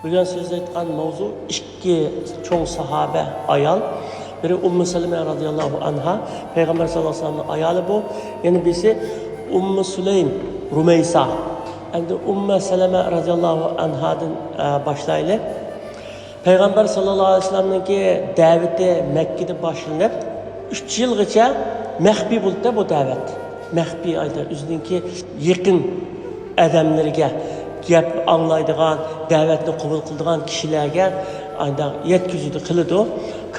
Bugün söz aytgan mavzu ikki çoğ sahabe ayal. Biri Ummu Seleme radıyallahu anha, Peygamber sallallahu aleyhi ve sellem'in ayalı bu. Yani birisi Ummu Süleym Rumeysa. Endi Ummu Seleme radıyallahu anhadan başlaylı. Peygamber sallallahu aleyhi ve sellem'ninki daveti Mekke'de başlanıp 3 yılgacha mahfi bo'ldi bu davet. Mahfi ayda o'zininki yaqin odamlarga gap anglaydigan, da'vatni qabul qiladigan kishilarga ayda yetkazidi qiladi.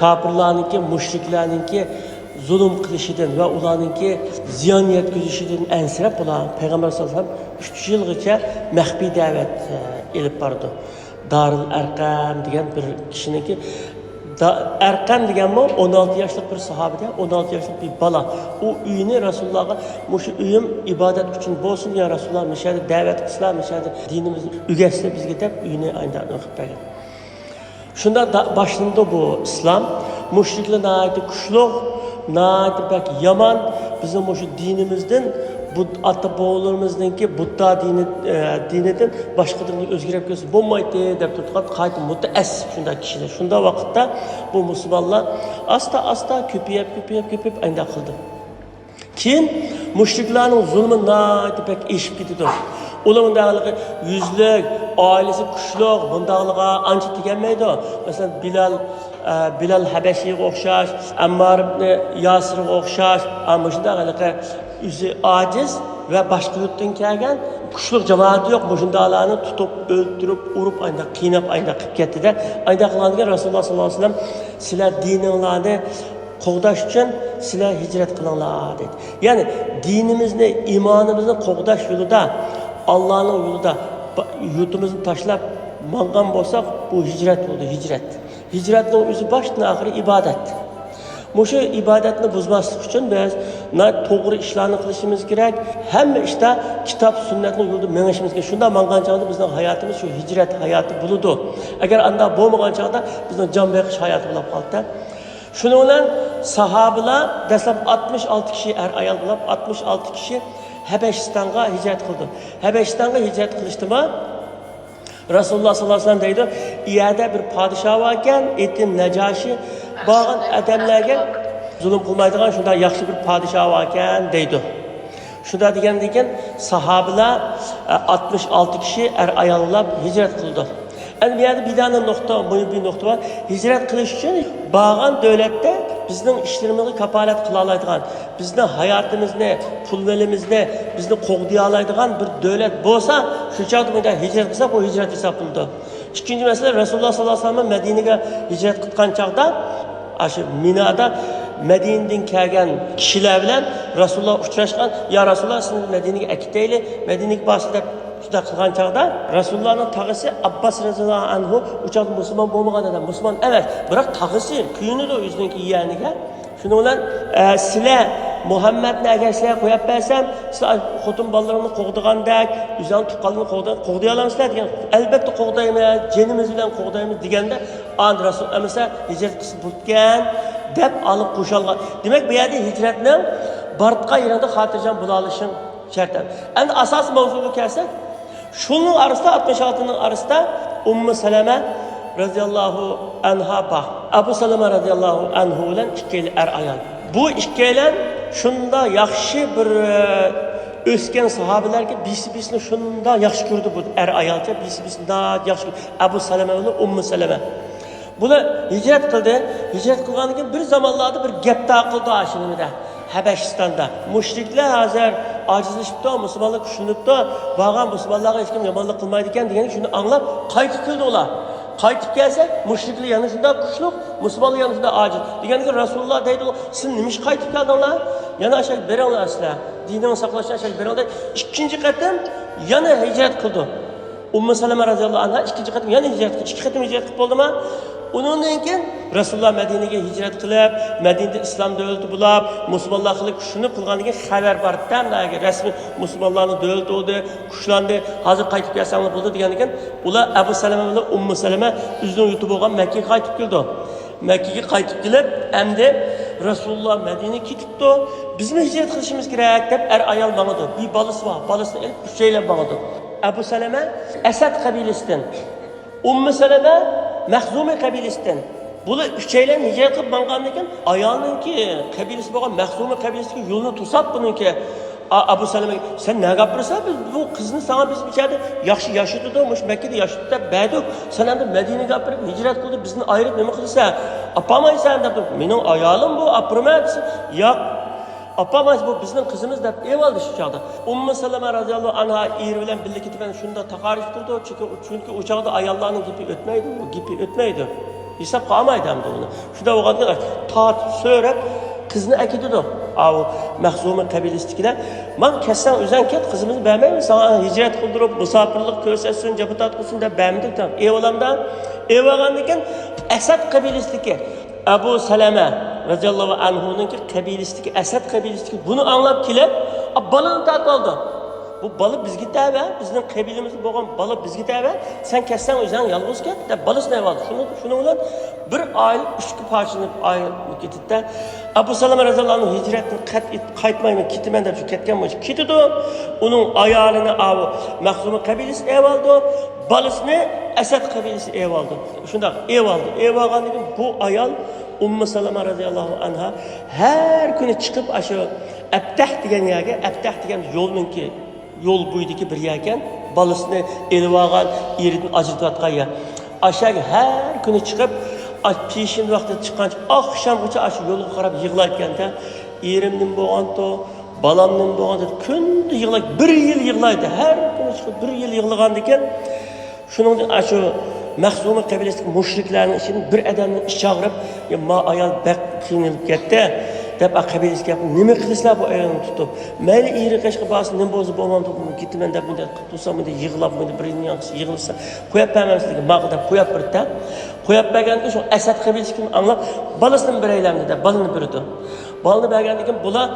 Kofirlarniki, mushriklarniki zulm qilishidan va ularniki ziyon yetkazishidan ansirab ular Payg'ambar sollallohu alayhi vasallam 3 yilgacha mahfi da'vat elib bordi. Darul Arqam degan bir kishiniki Erkan degan bu 16 yaşlık bir sahabede, 16 yaşlık bir bala. O uyunu Resulullah'a, "Muşu uyum ibadet için bolsun ya Resulullah, müşahede davet kıslar, müşahede dinimiz ügesine biz gidip uyunu aynı okuyup bergen." Şunda başlandı bu İslam. Müşrikler naiti kuşluk, naiti pek yaman, bizim muşu dinimizden bu ata-boğalarımızdaki Budda dininden başka dinle özgürlük gösterisi bulmaydı deb tutgan qayta mutaassis shunday kishilar. Shunda vaqtda bu musulmonlar asta köpüyüp ayda qildi. Keyin mushriklarning zulmi naiti pek eshib ketdi. Ularning dağlığı yüzlük, ailesi kuşluk, bundağlığa ancha teganmaydi. Mesela Bilal Habeşi'ye o'xshash, Ammar ibn Yasir'e o'xshash, ama shundaqalıqı yüzü aciz ve başka yurtdan kelgan kuchliq jamoati yo'q. Shundaqlarni tutib, o'ldirib, urib, ayda qiynab, ayda qilib ketdi-da. Ayda qilgan Rasululloh sollallohu alayhi vasallam sizlar dininglarni qo'g'dash uchun sizlar hijrat qilinglar dedi. Ya'ni dinimizni, iymonimizni qo'g'dash yo'lida, Allohning yo'lida yurtimizni tashlab mangan bo'lsak, bu hijrat bo'ldi, hijrat. Hicretning o'zi boshdan oxiri ibodat. Mushu ibodatni buzmaslik uchun biz to'g'ri ishlarni qilishimiz kerak. Hamma ishda kitob, sunnatning yo'lida menishimiz kerak. Shunda mangan chog'da bizning hayotimiz shu hijrat hayoti bo'ladi. Agar unda bo'lmagan chog'da bizning jon beqish hayoti bo'lib qoldi. Shuning bilan sahobalar dastlab 66 kishi ayol bo'lib 66 kishi Habeşistan'a hicret qildi. Habeşistan'a hicret qilishdimi? Rasululloh sollallohu alayhi vasallam deydi, iyada bir podshoh ekan, etin Najoshi bo'lgan odamlarga zulm qilmaydigan shunday yaxshi bir podshoh ekan deydi. Shunda degan sahobalar 66 kishi ayollar hijrat qildi. Endi bu yerda bir dana nokta, bir nokta var. Hicret qilish uchun bo'lgan davlatda bizning ishlarimizni kapolat qila oladigan, bizning hayotimizni, pullarimizni, bizni qo'g'diya oladigan bir davlat bo'lsa, shu chog'da bunda hijrat qilsa, bu hijrat hisoblanadi. Ikkinchi masala Rasululloh sollallohu alayhi vasallam Madinaga hijrat qilgan chog'da, shu Minada Madinadan kelgan kishilar bilan Rasululloh uchrashgan. "Ya Rasululloh, sizni Madinaga akitayli, Madinaga boshida shunda qilgan chog'da Rasulullohning tag'isi Abbas roziyallohu anhu uchoq musulmon bo'lmagan odam, musulmon emas, biroq tag'isi kuyunidi o'zining yaniga. Shuning bilan sizlar Muhammadni agar sizlar qo'yib bersam, sizlar xotin bolalarini qo'g'digandek, o'zini tuqqanini qo'g'diy olamsizlar degan. Albatta qo'g'daymiz, jinimiz bilan qo'g'daymiz deganda, "An Rasul emasa hijrat qilib bo'lgan" deb olib qo'shilgan. Demak, bu yerda hijratning barqa yerida xotirjam bo'la olishing shart. Endi asosiy mavzuga kelsak, şunun arasında 66'nın arasında Ummu Seleme radıyallahu anha bak. Abu Seleme radıyallahu anhu ile ikkili ayol. Bu ikkiler şunda yaxshi bir o'sgan sahabelerge birisini şunda yaxshi ko'rdi bu ayolcha, birisini da yaxshi ko'rdi. Abu Seleme ile Ummu Seleme. Bular hicret qildi. Hicret qilgandan keyin bir zamonlarda bir gap taqildi ashimida. Habeşistan'da. Müşrikler hazır acizleşipti, Müslümanlar düşünüpti. Bağın Müslümanlara hiç kim yamanlık kılmaydı iken degeni şunu anlap qaytib keldi ular. Qaytib gelse müşrikler yanısında kuşluk, Müslümanlar yanısında aciz. Degeni ki Resulullah deydi, siz nimiş qaytib geldinler? Yana aşağı berenler asla. Dinini saklaşan aşağı berenler. İkinci qatim yana hicret kıldı. Ummu Seleme radıyallahu anha ikinci qatim yana hicret kıldı. İki qatim hicret kıldı oldu mu? Ondan keyin Rasululloh Madinaga hijrat qilib, Madinada islom davlati bo'lib, musulmonlar qilib shuni qilganiga xabar bor. Tamdagi rasmiy musulmonlarning davlati bo'ldi, kuchlandi, hozir qaytib kelsangiz bo'ldi degan ekan. Ular Abu Salama bilan Ummu Salama o'zining yurti bo'lgan Makkaga qaytib keldi. Makkaga qaytib kelib, endi Rasululloh Madinaga ketibdi. Bizni hijrat qilishimiz kerak deb ayol mangdi. Bir balasi bor, balasini olib uchaylar mangdi. Abu Salama Asad qabilasidan Salama Mahzumi qabilasidan. Bular uchaylar hijrat qilib borgandan keyin ayolninki qabilasi bo'lgan Mahzumi qabilasiga yo'lni to'sab buniki Abu Salama sen ne gapirsan biz bu kızını sana biz içeride yaşıtıdığımız Mekke'de yaşıtıda bədük sen hem de Medine'ye gapirip hicret kıldı bizden ayrıp ne mi kılırsa apamaysan dedim benim ayalım bu apırmayapsın yok apamayız bu bizim kızımız da ev aldı şu çağda Salama radıyallahu anha iri bilen birlikte ben şunu da takarif durdu çünkü o çağda ayallarının gibi ötmeydi o gibi ötmeydi hesap kalmaydı hem de onu şurada o kadar taat söyleyip kızını ekidi de o Mahzumi kabilesidekiler. Man kessen özen ket kızımızı beğenmeyi mi? Sana hicret kıldırıp misafirlik körsetsin, cebutat kılsın da beğenmedik tamam. Eyvallamdan eyvallandıkken Esad kabilesideki Ebu Salama radıyallahu anhu'nun ki kabilesideki Esad kabilesideki bunu anlayıp kilip balını tat aldı. Bu balı biz gitti eve, bizim kabilemizde boğan balı biz gitti eve. Sen kessen özen yalnız ket de balısı ne var? Şunu ulan bir aile üçkü parçanı aile gitti. Abu Salama radıyallahu anh hicretten kaytmayın kitmen de şu ketken boyunca kitidi. Onun ayarını avu Mahzumi kabilesi ev aldı. Balısını Esad kabilesi ev aldı. Şunda ev aldı. Ev algan dedim bu ayal Salama radıyallahu anha her günü çıkıp aşağı Ebtah degan yerga, Ebtah degan yo'lninki yo'l bo'yidagi bir yergan balısını elib olgan eridan ajratayotgan yer. Aşağı her günü chiqib, peshin vaqtida chiqqancha oqshomgacha ash yo'lga qarab yig'layotganda erimning bo'lgan-to, balamning bo'lgan-to kunda yig'laydi, bir yil yig'laydi. Har kuni chiqib bir yil yig'lagan ekan. Shuningdek shu Mahzumi qabilasidagi mushriklarning ichida bir odamni ish chaqirib, "Ma ayol baq qiynalib ketdi." deb qabilasiga gapni nima qilisizlar bu ayolni tutib mayli eri qashqa bosin nima bo'lsa bo'lmadi ketaman deb bunday qilsam bunday yig'lab bunday birini yaxshi yig'ilsa qo'yib bermasligini maqdab qo'yib birda qo'yib berganda shu Asad qabilasini anglab balasini biraylarni deb balini birdi balini bergandan keyin bular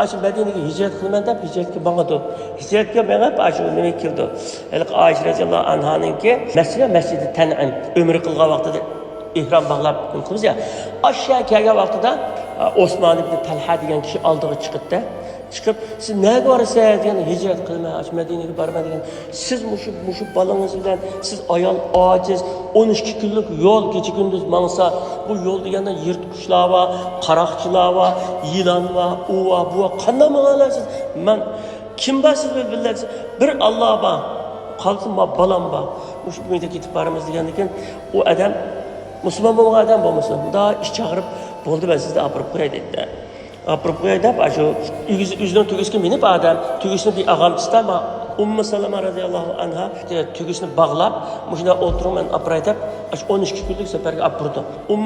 shu Madinaga hijrat qilaman deb hijratga bordi hijratga borib shu nima kirdi Oysha roziyallohu anhoninki masjidi Tan'im umr qilgan vaqtida ihrom bog'lab qilamiz ya aşağı kelgan vaqtida Osman ibn Talha degan kishi oldiga chiqdi. Chiqib, siz nega borasiz degan hijrat qilmay, Madinaga borman degan. Siz mushu balangiz bilan siz ayol ojiz 12 kunlik yo'l kecha kunduz mangsa, bu yo'l deganda yirtqichlar va, qaroqchilar va, yilon va, u va, bu qanday mangasiz? Men kim basiz bilasiz? Bir Alloh bor. Qolsin ma balam bor. Mushu uyda ketib boramiz degan ekan, u odam Müslüman bo'lgan odam bo'lmasa, unda ish chaqirib bo'ldi ben sizde apırıp koyay dedi. Apırıp koyay deb shu yüzden tügüsünü minib adam tügüsünü bir ağam tutsa ama Salama radıyallahu anha tügüsünü bağlab muşunda oturup ben apıray deb 12 kunlik seferge apırdı.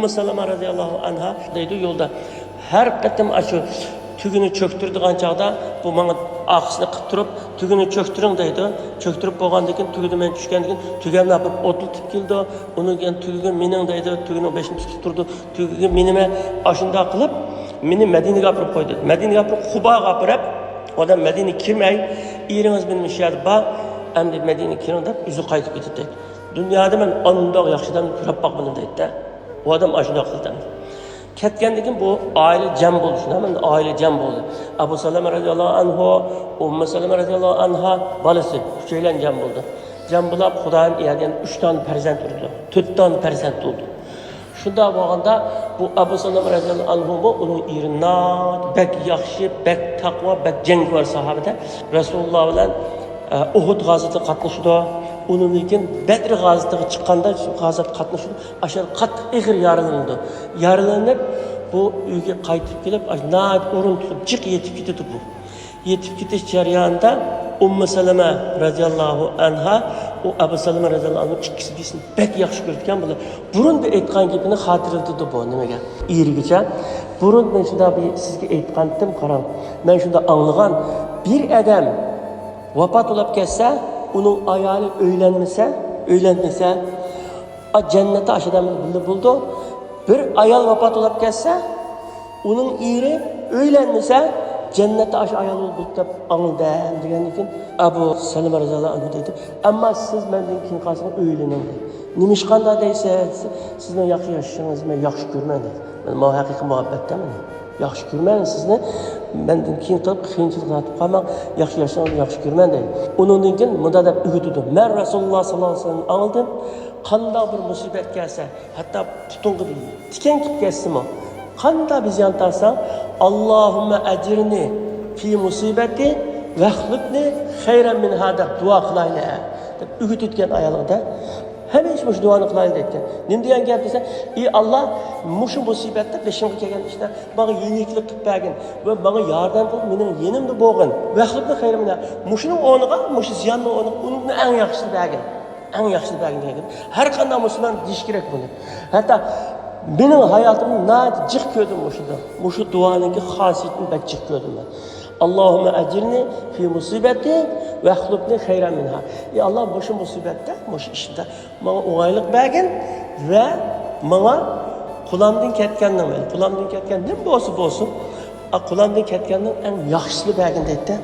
Salama radıyallahu anha deydi yolda her qatim shu tügünü çöktürdüğün çağda bu bana ağzını kıttırıp tügünü çöktürün deydi. Çöktürüp boğandakin tügünü ben düşkendikin tügemle yapıp otultup geldi. Onun gen tügün minin deydi. Tügünün beşini tuturdu. Tügün minime aşında kılıp mini Medine'ye kapırıp koydu. Medine'ye kapırıp Kuba kapırıp o da Medine'ye kirmeyi İriniz bilmiş yerdi. Ba hem de Medine'ye kirin deyip yüzü kaytıp gidip deydi. Dünyada ben anında yaxşıdan kürep bakmadım deydi. O adam aşında kıldı. Ketkendikin bu aile cem buldu. Hemen aile cem buldu. Abu Salama radıyallahu anhu, Salama radıyallahu anha balası şeyle cem buldu. Cem bulup Xudoyim yani 3 tane perzent oldu. 4 tane perzent oldu. Shunda bo'lganda bu Abu Salama radıyallahu anhu bu onun irinat, bek yaxshi, bek taqvo, bek jangovar sahabada Rasululloh bilan Uhud g'azotida qatnashdi. Onun için Bedr g'azotida chiqqanda shu g'azot qatnashdi. Aşağı qattiq ig'ir yaralandi. Yaralanib bu uyga qaytib kelib, nayt o'rin tutib jiq yetib ketdi bu. Yetib ketish jarayonida Salama radıyallahu anha o Abu Salama radıyallahu anhu ikkisi birisini bek yaxshi ko'rgan bular. Burun bir aytgan gapini xotirlatdi bu nimaga? Irigicha. Burun men shunda bir sizga aytgandim, qarang. Men shunda anglagan bir odam vafot bo'lib ketsa, onun ayoli uylanmasa, cennete aşıdan buldu. Bir ayol vafot bo'lib ketsa, onun iri uylanmasa, cennete aşı ayol buldu deb angladim degan ekan. Abu Salama radıyallahu anhu dedi. Ama siz menden keyin qolsangiz uylaning dedi. Nima qanda deysiz? Sizni yaxshi yashashingizni men yaxshi ko'rman dedi. Men haqiqiy muhabbatdaman. Yaxshi ko'rman sizni. Menden keyin qilib qiyinchilik tatib qolmang, yaxshi yashashni yaxshi ko'rman dedi. Undan keyin munda deb o'g'itdi. Men Rasululloh sollallohu alayhi vasallam aldim. qanday bir musibat kelsa, hatto butunga tikan kelib kelsa-mi, qanday biz yantarsang, Allohumma ajirni fi musibati va xlubni xayran minha deb duo qilayli deb o'g'itgan ayolda hamisha shu duoni qilayli dedi. Nima degan gap desa, ey Alloh, mushu musibatda beshimga kelgan ishda menga yengillik qilib bergin va menga yordam qilib, mening yenimda bo'lgin. Va xlubni xayran minha. Mushuning o'rniga, mushu ziyonning o'rniga uni eng yaxshisi bergin. Eng yaxshisi bergin degan. Har qanday musulmon deyish kerak buni. Hatto benim hayatımda nayet cık gördüm boşunda. Boşu duanın ki hasiyetini ben cık gördüm ben. Allahümme acirni fi musibeti ve ahlubni hayran minha. Allah boşu musibette, boşu işinde bana olaylık bergin ve bana kulağımdan ketkenden böyle. Kulağımdan ketkenden ne olsun. Kulağımdan ketkenden en yaxşılı bergin dedi.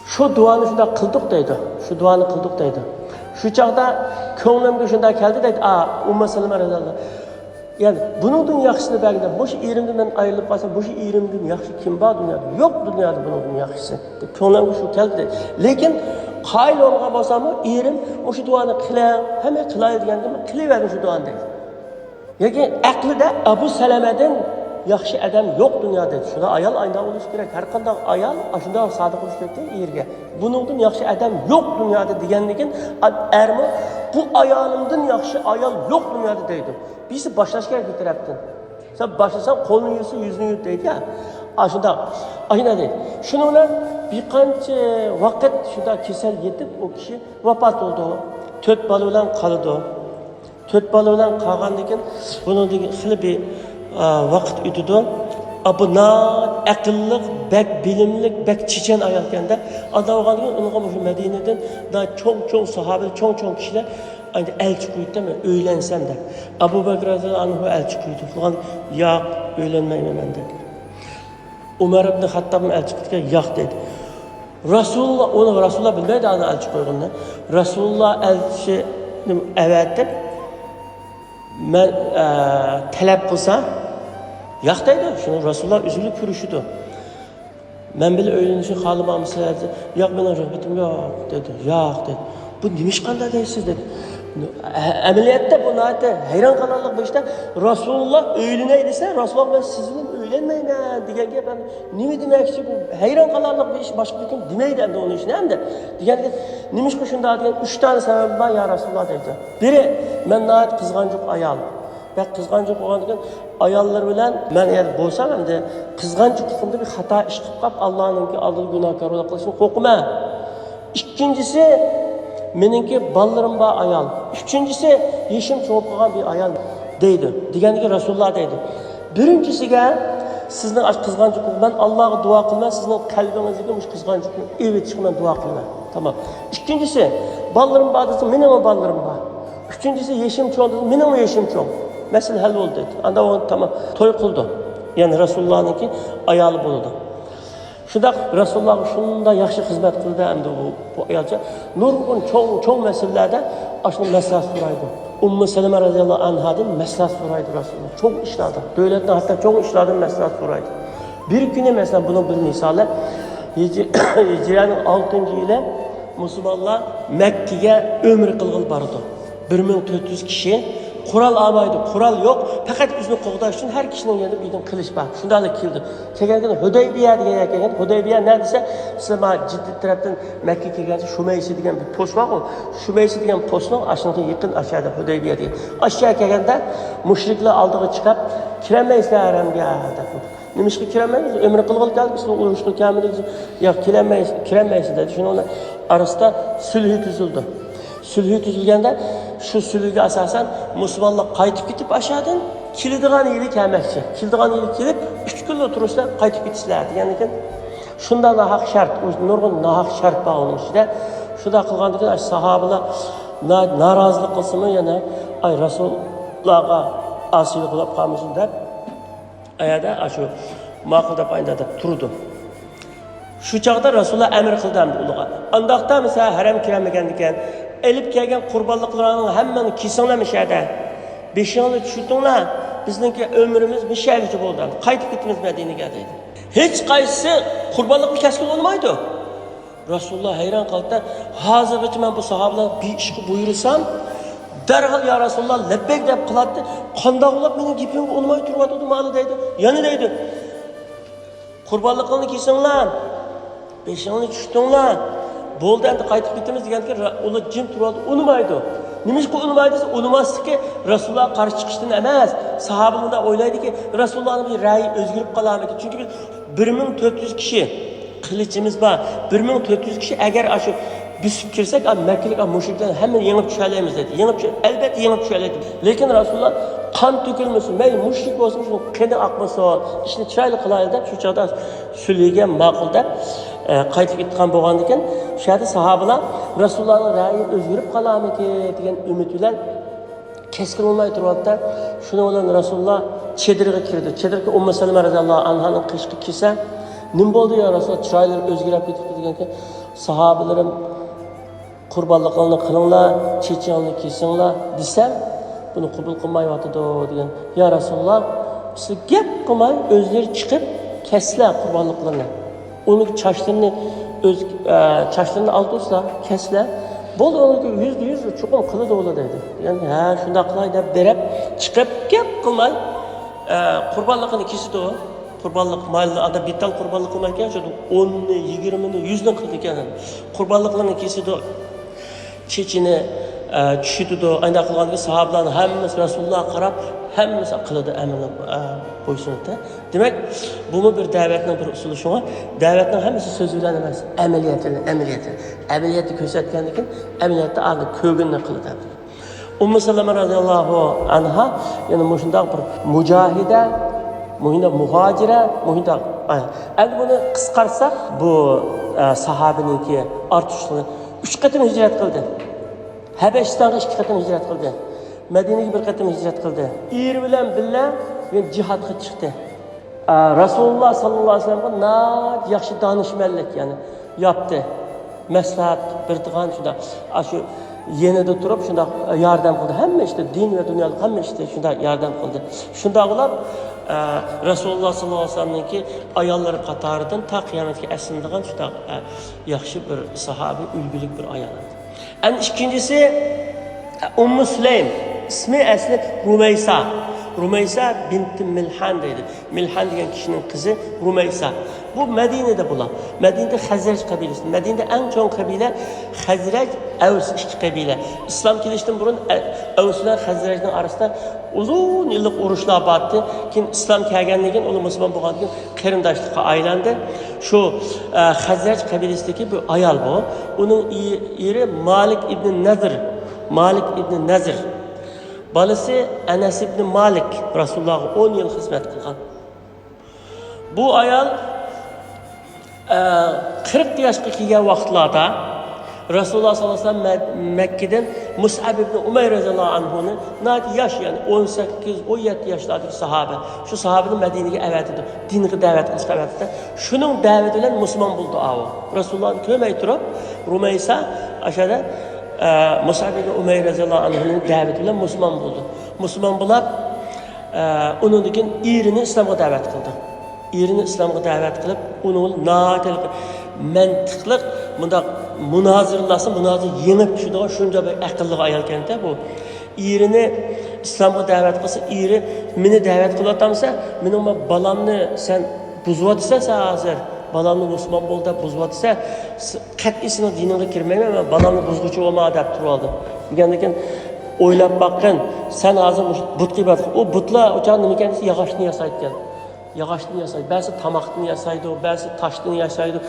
Şu duanı şunda kıldık deydi. Şu duanı kıldık deydi. Şu çağda könglimge şunda geldi deydi. Umma Salama radıyallahu. Yani bunun yaxşısını belki de boş erimden ayrılıp kalsam, boş erimden yaxşı kim var dünyada? Yok dünyada bunun yaxşısı. Könglimge şu geldi. Lekin qayl olga bolsam, erim o şu duanı qilay, hemen qilay deganda men qilaverdim şu duanı deydi. Yoki aqlida Abu Salamadan yaxshi adam yo'q dunyoda. Shuna ayol ayda bo'lish kerak. Har qanday ayol shunda sodiq bo'lish kerak erga. Buningdan yaxshi adam yo'q dunyoda deganligin ermi bu ayolimdan yaxshi ayol yo'q dunyoda deydi. Bizi boshlash kerak bir tarafdan. Sen başlasan qo'lni yuvsa, yuzini yuv deydi ya. Shunda deydi. Shuni bilan bir qancha vaqt shunda kasal yetib o kishi vafot bo'ldi. 4 bola bilan qoldi. 4 bola bilan qolgandan keyin buni xil bir vaqt o'tdi. Abuna aqlliq, bek bilimlik, bek çiçen ayolganda adavgan unga shu Madinadan da cho'ng sahoba, cho'ng kishilar ayni elchi qo'ydi men o'ylensam da. Abu Bakr radhiyallohu anhu elchi qo'ydi. Falan yo'q, o'ylanmayman men dedi. Umar ibn Xattob elchi qo'ydi, yo'q dedi. Rasululloh bilmaydi ana elchi qo'yganini. Rasululloh elchi avatib men talab qilsa yo'q deydi. Shuni Rasululloh üzülüp yurishidi. Men bilan o'ylanishni xohlamamsiz? Yo'q, mening rag'batim yo'q dedi. Yo'q dedi. Bu nima ish qanday deysiz dedi. Ameliyatda buni aytdi. Hayron qolarlik bu ishda Rasululloh o'ylanay desa, Rasululloh men siz bilan o'ylanmayman deganga ben nima demoqchi bu? Hayron qolarlik bu ish boshqa kim demaydi endi uni ishni hamda. Deganda nima ish shunday degan 3 ta sabab bor ya Rasululloh dedi. Biri men nayet qizg'anchiq ayol. Ben kızgancık olanken ayollar bilen ben eğer bolsam hem de kızgancıklıkında bir hata iş kılıp Allah'ın ki aldığı günahkar olarak kılışını korkma. İkincisi menimki ballarım var ayol. Üçüncüsü yeşim çoğup kalan bir ayol deydi. Degeni ki Resulullah deydi. Birincisiga sizin kızgancıklık ben Allah'a dua kılmam, sizin kalbinizdeki kızgancıklık evet çıkman dua kılmam. Tamam. İkincisi ballarım var desin, benim o ballarım var. Üçüncüsü yeşim çoğu desin, benim o yeşim çoğu. Mesele hal oldu dedi. Anda o tamam toy kıldı. Yani Resulullah'ınki ayalı buldu. Şunda Resulullah şunda yaxşı hizmet kıldı hem de bu ayalca. Nurgun çoğu meselelerde aşkın mesaj soraydı. Ummu Salama radıyallahu anhadan mesaj soraydı Resulullah. Çok işlerdi. Devletten hatta çok işlerden mesaj soraydı. Bir güne mesela bunun bir misali. Hicrenin 6. yılı Müslümanlar Mekke'ye ömür kılgıl bardı. 1400 kişi. Kural almaydı, kural yok. Fakat bizni qo'g'dash uchun har kishining yanında bir qilish bor. Shundalik keldi. Kelganda Hudaybiya degan ekan. Hudaybiya neredeyse sizlar ciddi tarafdan Makka kelganda Shumaysi degan bir post bor. Shumaysi degan postning aşağıda yaqin aşağıda Hudaybiya degan. Aşağı kelganda mushriklar oldiga chiqib, "Kiramaysiz haramga" dedi. Nimishga kiramaysiz? Umra qilg'il keldik, siz urushga kelmadingiz. Yo'q, kiramaysiz dedi. Shuni orasida sulh tuzildi. Sulh tuzilganda şu sülüge asasen Müslümanlar qaytib ketib aşağıdan kildigan yili kelmekçi. Kildigan yili kelip 3 gün oturuşlar qaytib ketishlar degandan shunda nahaq shart, nurg'un nahaq shart bor uning ichida. Shunda qilgandan sahobalar norozilik qilsinmi yana ay Rasulullohga asiylik qilib qolmasin deb ayada shu ma'qul deb ayda turdi. Şu çağda Rasulullah emir qildi uluğa. Andaqda mesela haram kiramagan ekan. Elip kelgan qurbonliqlarning hammani kesinglarmishada. Beshingni tushundinglar. Bizningki ömrimiz mishalchi bo'ldi. Qaytib ketimiz Madinaga dedi. Hech qaysi qurbonliqni keskin olmaydi. Rasululloh hayron qoldi. Hozirgacha men bu sahobalar bir ishga buyursam, Derhal ya Resulullah lebbek deb qilatdi. Qandaqlab mening gapimga unmay turibdi mali deydi. Yana deydi. Qurbonliqni kesinglar. Beshingni tushdinglar. Bo'ldi endi qaytib ketamiz deganki ular jim turadi, unmaydi. Nimishqa unmaydi desa, unmasligi Rasululloh qarshi chiqishdan emas. Sahobalar o'ylaydiki, Rasulullohning bir ra'yi o'zgarib qolarmidi? Chunki biz 1400 kishi qilichimiz bor. 1400 kishi agar shu bisib kirsak, Makkalik mushriklarni hammani yengib tushalaymiz dedi. Albatta yengib tushalaydi. Lekin Rasululloh qon to'kilmasin, may mushrik bo'lsin, shu qani oqmasin, ishni chiroyli qilaylik deb shu chog'da suliyga ma'qul deb qaytib ketgan bo'lgan ekan. Shu yerda sahobalar Rasulullohning ra'yi o'zgarib qolarmiki degan umid bilan keskin olmay turibdi. Shuni bilan Rasululloh chedirga kirdi. Chedirga Ummu Salama radhiyallohu anhaning qishqi kelsa, "Nim bo'ldi ya Rasululloh, chiroylar o'zgarib ketibdi" deganki, sahobalarim qurbonliqlarni qilinglar, chechangni kesinglar desam, buni qabul qilmayotdi degan. Ya Rasululloh, siz gap qilmay o'zlari chiqib keslar qurbonliqlarni. Uni chashlarini oldirsizlar, keslar. Bo'ldi, uni yüz chuqur qiladi o'la dedi. Ya'ni ha, shunday qilay deb berib chiqib gap qilmay qurbonliqni kesdi. Qurbonliq mayli ada bital qurbonliq qilmagan, shu 10ni, 20ni, 100ni qildi ekan. Qurbonliqlarni kesdi. Chechini tushidi. Ayda qilganda sahobalarning hammasi Rasulullohga qarab, hammasi qiladi amalni qo'ysinda. Demak, bu bir da'vatning bir usuli shunga. Da'vatning hammasi so'z bilan emas, amaliyatni ko'rsatgandan keyin amaliyatda aql ko'ginni qiladi. Ummu Salama radhiyallohu anha, ya'ni shunday bir mujohida, muhojira, endi buni qisqarsak, bu sahobaninki ortiqchiligi 3 qatim hijrat qildi. Habashistonga 2 qatim hijrat qildi. Madinaga 1 qatim hijrat qildi. Er bilan billa jihodga chiqdi. Rasululloh sallallohu alayhi vasallamga yaxshi donishmandlik, ya'ni yapti. Maslahat birdigan shunda shu yenida turib shunda yordam qildi. Hamma ishda din va dunyolik hamma ishda shunda yordam qildi. Shunda ular Rasululloh sallallohu alayhi vasallamningki ayollari qatoridan ta qiyomatga aslinadigan shunda yaxshi bir sahoba, ulgulik bir ayol. Endi ikkinchisi Ummu Sulaym, ismi asli Rumaysa binti Milhan deydi. Milhan degan kishining qizi Rumaysa. Bu Madinada bo'lar. Madinada Xazraj qabilasi. Madinada eng chong qabila Xazraj, Aws ikki qabila. Islom kelishdan burun Aws bilan Xazrajning orasida uzun yillik urushlar bo'ldi. Keyin islom kelgandan keyin ular musulmon bo'lgandan keyin qarindoshlikqa aylandi. Shu Xazraj qabilasidagi bu ayol bu. Uning eri Malik ibn Nazr. Balası Anas ibn Malik Resulullah'a 10 yıl hizmet kılgan. Bu ayol 40 yaşga kelgan vaqtlarda Rasululloh sallallohu alayhi vasallam Makkadan Mus'ab ibn Umayr radhiyallohu anhuni yosh, ya'ni 18-17 yoshlardagi sahoba. Shu sahabani Madinaga avatdi, dinga da'vat qilishga avatdi. Shuning da'vati bilan musulmon bo'ldi avo. Rasulullohni ko'rmay turib, Rumaysa ashada Mus'ab ibn Umayr radhiyallohu anhuning da'vati bilan musulmon bo'ldi. Musulmon bo'lib, undan keyin erini islomga da'vat qildi. Erini islomga da'vat qilib, uni mantiqli bundaq munozir yengib tushadigan shunday bir aqlli ayol ekan-da bu. Erini islomga da'vat qilsa, eri meni da'vat qilyapsa, mening balamni sen buzyapsan hozir. Balamni musulmon bo'ldi deb buzyapsa, qat'iy seni diningga kirmayman, men balamni buzg'uchi bo'lma deb turadi. Degandan keyin o'ylab baqqan, sen hozir but qibat. O butlar o'cha nima ekan, yog'ochni yasaydi ekan. Yog'ochni yasaydi, ba'zi tomoqni yasaydi, ba'zi toshni yasaydi.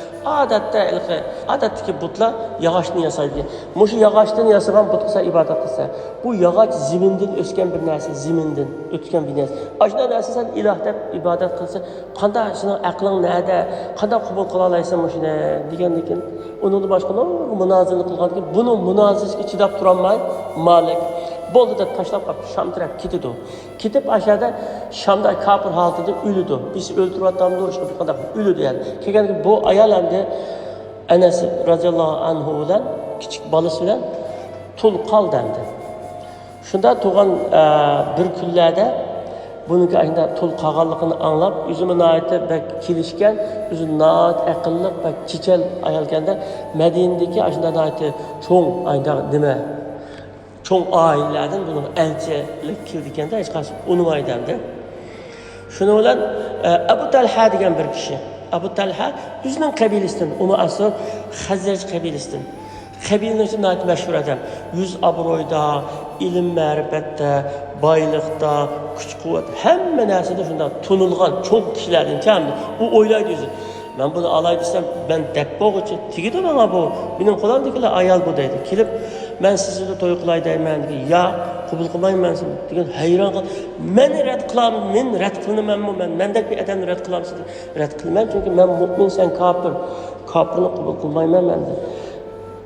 Odatdagi butlar yog'ochni yasaydi. Mushu yog'ochdan yasagan but qilsa ibodat qilsa, bu yog'och zimindan o'sgan bir narsa, zimindan o'tgan bir narsa. Ashuna narsa sen iloh deb ibodat qilsa, qanday sening aqling nada, qanday qabul qila olaysan mushuni degandan keyin uni boshqa munozirlik qilgandan keyin buni munozirga chidab tura olmay Malik bo'ldi deb tashlab qo'yib Sham taraf ketdi. Ketib ashada Shamda kafir holatida o'ldi. Biz o'ltirayotganmiz, o'shqa bir qanday o'ldi yani. Kelganki bu ayol endi Anas radhiyallohu anhu bilan kichik bolasi bilan tul qoldi endi. Shunda tug'an bir kunlarda buniki ayda tul qolganligini anglab, o'zini noyati bak kelishgan, o'zi noyat aqlli bak chichal ayol ekanda Madinadagi ashunda noyati cho'ng ayda nima çoğun ailelerden bunun elçilik kildigende hiç karşı unutmaydı. Şunu olan Abu Talha degan bir kişi. Abu Talha özünün kabilesinden, onu asıl Hazrec kabilesinden. Kabilenin için nayet meşhur adam. Yüz abroyda, ilim marifette, baylıkta, güç kuvvet, hemen nersede şundan tunulgan çok kişilerden kamdı. Bu oylaydı yüzü. Ben bunu alay desem, ben deppoğu için, tigi de bana bu, benim kolandakiler ayal bu dedi. Kelip, ben sizi de toy kılay deymen dedi. Ya, kubul kılmayın ben seni. Degen, hayran kıl. Men red kılam, men red kılınım men. Mendek bir eden red kılam sizi. Red kılmayın çünkü men mu'min, sen kafir. Kafirini kubul kılmayın ben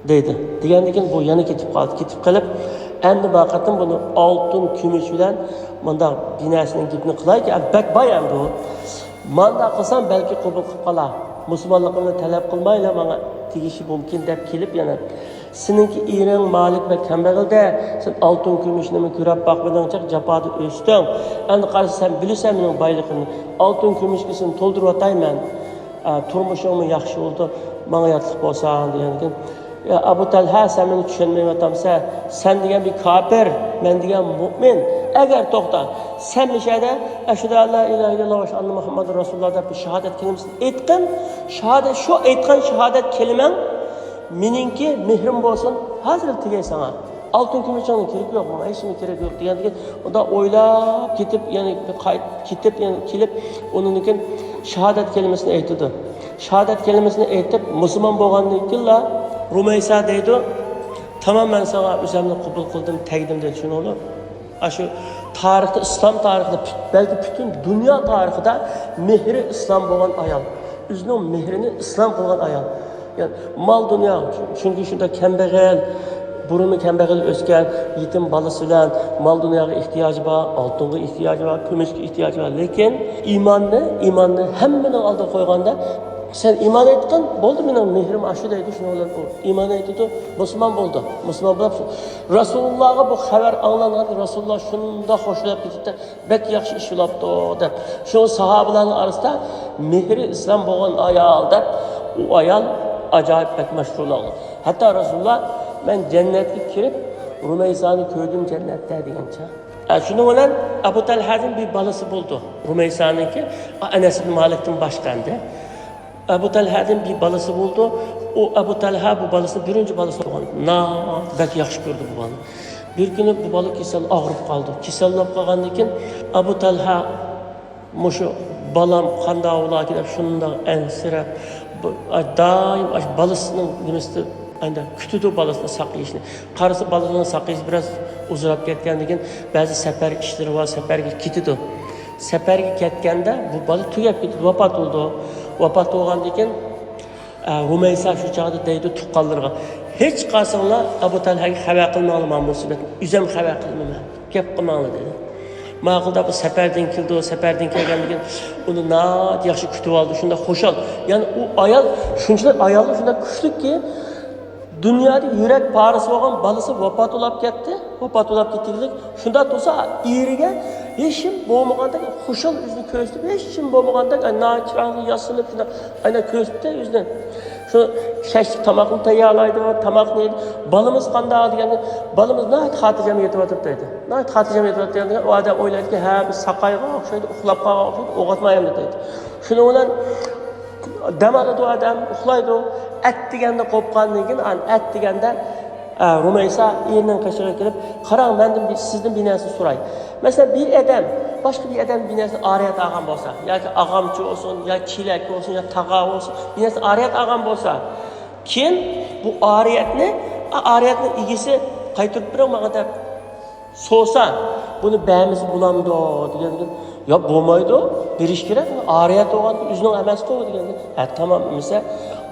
dedi. Degenden bu yana ketip kaldı. Ketip kalıp, endi bakatım bunu altın, kümüş bilen, manda binasının gipini kılay ki, bek bayan bu. Manda qilsam belki qabul qilib qolar. Musulmonligimni talab qilmaylar, menga tegishi mumkin deb kelib yana seninki ering malik va kambag'alda sen oltin kumushni ko'rib boqmagancha jafoda o'sding. Endi qarasa sen bilasan mening boyligimni. Oltin kumushni to'ldirib atayman. Turmushim yaxshi bo'ldi. Menga yotliq bo'lsan degan. Ya Abu Talha sen meni tushunmayapsan. Sen degan bir kafir, men degan mu'min. Agar to'xta, sen mishada ashhadu an la ilaha illalloh va ashhadu anna Muhammadur rasululloh deb shahodat kalimasini aytgan, shahodat shu aytgan shahodat kalimang meningki mehrim bo'lsin, hozir tegay sana. Oltin kumushning kerak yo'q, menga hech nima kerak yo'q degandan unda o'ylab ketib, ya'ni ketib, ya'ni kelib uningkin shahodat kalimasini aytdi. Shahodat kalimasini aytib musulmon bo'lgandan keyin Rumaysa deydi, tamam ben sana üzerine kabul kıldım, tegdim dedi şunu olur. Şu tarihte, İslam tarihinde, belki bütün dünya tarihinde mehri İslam olan ayal. Üzünün mehrini İslam olan ayal. Yani mal dünya, çünkü şurada kembeğel, burunu kembeğel özgen, yetim balası bilen mal dünyaya ihtiyacı var, altına ihtiyacı var, kümüşke ihtiyacı var. Lakin imanını hemen aldı koyganda, sen iman ettin, oldu benim mehrim aşıdaydı şunu olan o. İman etti, Müslüman oldu. Müslüman oldu. Resulullah'a bu haber anlandı. Resulullah şunda hoşlanıp gitti. Bek yaxşı iş yaptı dep. Şu sahabeların arasında mehri İslam boğan ayal dep. O ayal acayip bek meşhur oldu. Hatta Resulullah ben cennetlik kirip Rumeysa'nı köydüm cennette degençe. Şunu olan Abu Talha'nın bir balısı buldu. Rumeysa'nın ki Enes bin Malik'ten başkandı. Abu Talha'nın bir balısı buldu. O Abu Talha bu balısını birinci balısı oldu. Bek yaxşı gördü bu balı. Bir günü bu balık ağrıp kaldı. Kesellap kalgandan keyin Abu Talha muşu balam qanda ola kelib şunda ensirab daim balısının nimesi anda kütüdü balısını saqlayışını. Qarısı balısını saqlayış biraz uzurab ketgandan keyin ba'zi safar ishlari va safarga ketdi. Safarga ketganda bu balı tugab ketdi, vafot bo'ldi. Vafot bo'lgandan keyin Rumaysa shu chog'da deydi tuqqanlarga hech qasinglar Abu Talhaga xabar qilmanglar men musibat. O'zim xabar qilmayman. Gap qilmanglar dedi. Ma'qulda bu safardan keldi, safardan kelgandan keyin uni yaxshi kutib oldi. Shunda xo'shal. Ya'ni u ayol shunchalik ayollar shunda kuchlikki dunyoda yurak parisi bo'lgan balasi vafot bo'lib ketdi. Vafot bo'lib ketdilik. Shunda tursa eriga hech kim bo'lmaganda xushal o'zini ko'rsatib, hech kim bo'lmaganda nachirangni yasinib shunda ayna ko'rsatdi o'zini. Shu kechki tomoqni tayyorlaydi, tomoqni yedi. Balimiz qanday deganda, balimiz nayt xotirjam yetyapti dedi. Nayt xotirjam yetyapti deganda u odam o'yladiki, ha biz saqayga o'xshaydi, uxlab qolgan o'xshaydi, o'g'atmaymiz dedi. Shuni bilan damaladi odam, uxlaydi. At deganda qo'pqandan keyin, at deganda Rumaysa erining qashig'iga kelib, qarang, mendan sizning binasini so'ray. Mesela bir adam, başka bir adam binasini ariyat ağam bo'lsa, yoki ağamchi olsun, ya chilak olsun, ya tağa olsun, binasini ariyat ağam bo'lsa, keyin bu ariyatni egisi qaytirib bermaganda deb so'sa, buni bamiz bulamdi degandan, yo bo'lmaydi, berish kerak, ariyat bo'lgan o'zining emas-ku deganda, tamam, mesela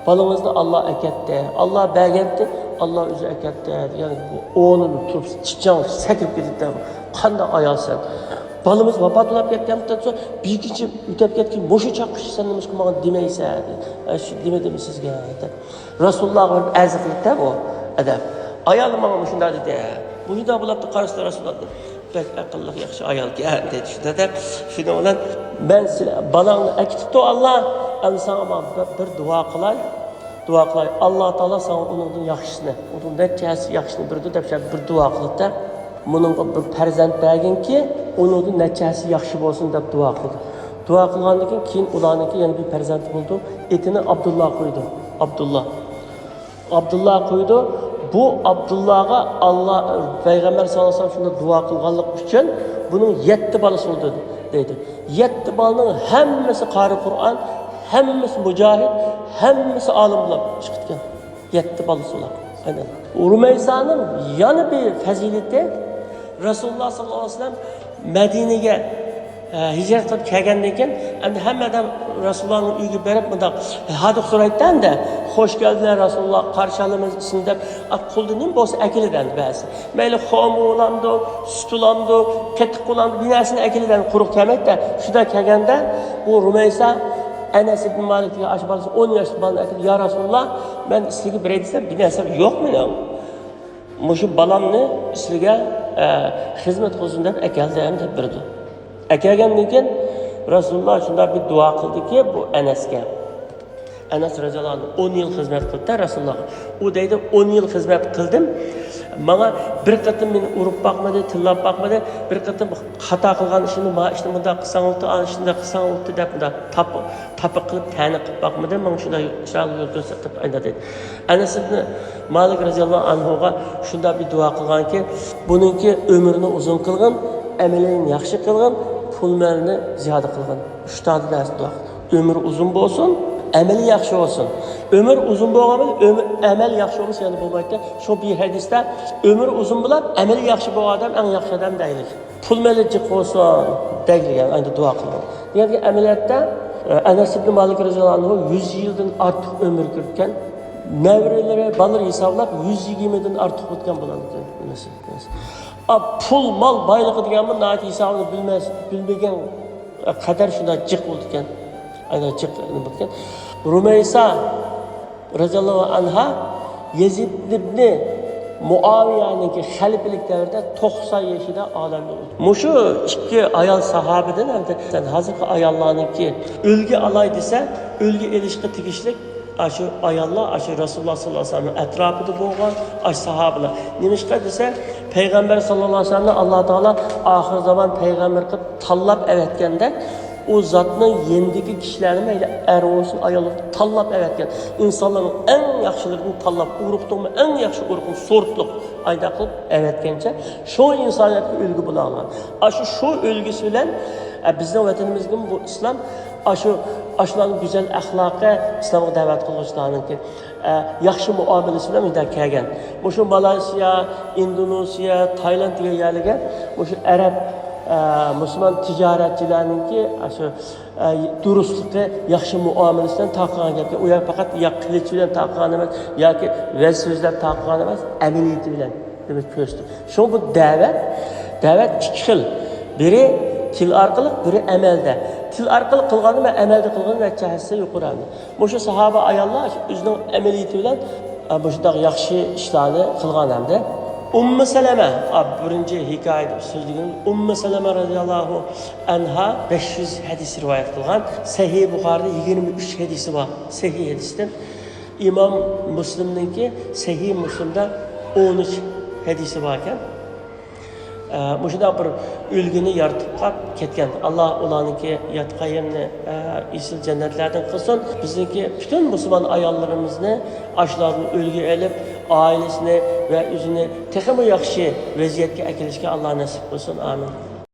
balınızda Allah ekette, Allah bergetti, Allah özü ekette. Yani bu oğlunu tutup çıkacağım, sekip gidip de kanda ayalsan. Balımız vafat olup ketkenlikten sonra bir kişi ütep ketken, boşu çakmış sen demiş ki bana demeyse. Demedi mi sizge? Resulullah'ın erziklikte bu edep. Ayalım bana şunda dedi. Bu yüzden bulaptı karşısında Resulullah dedi. Pek akıllık yakşı ayal geldi dedi. Şunda da şimdi olan ben balanı ekitip de Allah sana bir dua kılay. duo qilay. Alloh taolo senga uningdan yaxshisini, uning nechasi yaxshini berdi deb bir duo qildi. Buningga bir farzand berginki, uningdan nechasi yaxshi bo'lsin deb duo qildi. Duo qilgandan keyin ularniki yana bir farzand bo'ldi. Etini Abdullah qo'ydi. Abdullah qo'ydi. Bu Abdullah'a Allah Peygamber sallallahu aleyhi ve sellem şunda dua kılganlık için bunun 7 balası oldu dedi. 7 balının hemmesi qari Kur'an, hemmesi mücahid, hemmesi alim bulab çıkıtken. 7 balası olar. Aynen. Rumeysa'nın yanı bir fazileti Resulullah sallallahu aleyhi ve sellem Medine'ye hicret qilib kelgandan keyin endi hammadan Rasulullohning uyiga berib bunda hadi so'raydan da xo'sh keldilar Rasululloh qarshi olamiz sizin deb quldi nima bo'lsa akilidan ba'zi mayli xom o'landi sut o'landi qatiq o'landi bir narsani akilidan quruq kelmaydi da shunda kelganda bu Rumaysa Anas ibn Malikga ashbalasi 10 yoshli bolani akilib ya Rasululloh men sizga beray desam bir narsa yo'q meni mushu balamni sizga xizmat qilsin deb akaldim deb berdi. Akagandan keyin Rasululloh shunda bir duo qildiki bu Anasga. Anas roziyallohu anhu 10 yil xizmat qildi Rasululloh. U deydi 10 yil xizmat qildim. Menga bir qatim meni urib boqmadi, tillab boqmadi. Bir qatim xato qilgan ishini, "Ma ishni bunda qilsang o'tdi, ana shunda qilsang o'tdi" deb bunda tapib qilib ta'ni qilib boqmadi. Men shunda yo'l ko'rsatib aytadi. Anas ibn Malik roziyallohu anhuga shunda bir duo qilganki, buningki umrini uzun qilgin, amalini yaxshi qilgin, pullarni ziyoda qilgin. 3 ta narsa duo. Ömür uzun bo'lsin, amali yaxshi bo'lsin. Ömür uzun bo'lganda amal yaxshi bo'lsa yana bo'lmaydi. Shu bir hadisda ömür uzun bo'lib, amali yaxshi bo'lgan odam eng yaxshi odam deylik. Pul malichi bo'lsin deyilgan, endi duo qilgan. Ya'ni amaliyotda Anas ibn Malik roziyallohu anhu 100 yildan ortiq ömür ko'rgan. Nevrelere balir hisoblab 120 dan ortiq o'tgan bo'ladi. Pul mal baylığı degan bu nati hisobini bilmagan qadar shunday jiq bo'ldi ekan. Aynan jiq bo'lgan. Rumaysa roziyallohu anha Yezid ibn Muaviyaninki xalifalik davrida 90 yoshida olamga o'tdi. Mushu ikki ayol sahobadan endi hozirgi ayollarniki o'lga olay desa, o'lga elishga tegishlik Aşı ayollar, aşı Rasulullah sallallahu aleyhi ve sellem etrafında bo'lgan aşı sahabeler. Nimişqa desa, Peygamber sallallahu aleyhi ve sellem Allah Teala ahir zaman peygamber qilib tanlab evetganda, o zatning yendiki kishilarni mayli er olsun, ayol olsun tanlab evetgan. İnsanların en yaxshiligini tanlab, urug'ni en yaxshi urug'ni sortliq ayda qilib evetgancha, shu insoniyatga ulgu bo'la olgan. Aşı shu ulgusi bilan bizning vatanimizga bu islom aşularning güzel ahlakı İslam'a davet kılmışlarınki yaxshi muomalasi bilan unda kelgan. Mushu Malayziya, Indoneziya, Tayland degan yerlarga mushu arab Müslüman ticaretçilerinki aşı durustlukta yaxshi muomalasidan taqgan gapga u yer faqat qilich bilan taqgan emas yoki vaz so'zlar taqgan emas, amaliyati bilan demak ko'rsatdi. Shu bu da'vat ikki xil. Biri til orqali, biri amalda. Til orqali qilgani va amalda qilgani natijasi yuqoradi. Mushu sahaba ayollar o'zining amaliyati bilan bu shunday yaxshi ishlarni qilgan hamda Salama birinchi hikoyada so'zlagan Salama radhiyallohu anha 500 hadis rivoyat qilgan. Sahih Buxoriyda 23 hadisi bor. Sahih hadisdan İmam Müslimninki Sahih Müslimda 13 hadisi bor ekan. Muşunda bir ülgünü yaratıp ketken. Allah ulanınki yatqa yerini isil cennetlerden kılsın. Bizimki bütün Müslüman ayallarımızı aşılarını ülgü elip ailesini ve yüzünü tekrar yaxşı vaziyetke ekilişke Allah nasip kılsın. Amin.